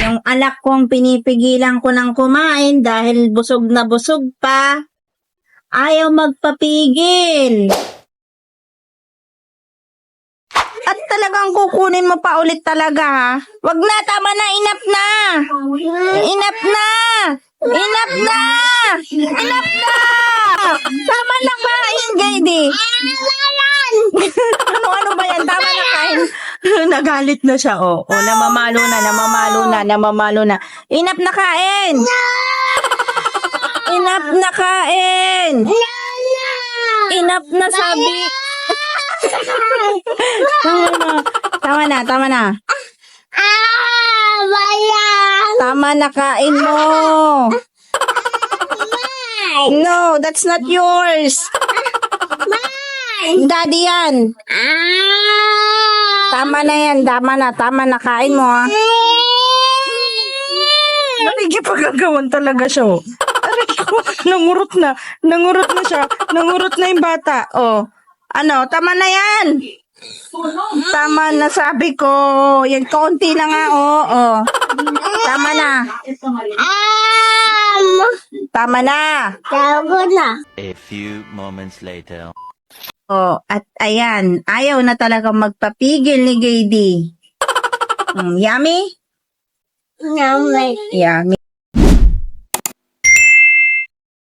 Yung anak kong pinipigilan ko ng kumain dahil busog na busog pa. Ayaw magpapigil. At talagang kukunin mo pa ulit talaga, ha? Wag na, tama na, enough na. Enough na. Enough na. Enough na. Tama na kain, Gaydi. Ano ba yan? Tama na kain. Nagalit na siya, oh. Oh, namamalo na. Enough na kain. Enough na kain. Enough na sabi. Tama na. Tama na, kain mo. No, that's not yours. Daddy yan. Tama na yan, tama na, kain mo, ha. Nakikipagagawan talaga siya, oh. Aray ko, nangurot na siya. Nangurot na yung bata, oh. Ano, tama na yan. Tama na, sabi ko. Yan, konti na nga, oh. Tama na. Tama na. A few moments later. Oh, at ayan, ayaw na talaga magpapigil ni Gaydi. Yummy? Yummy.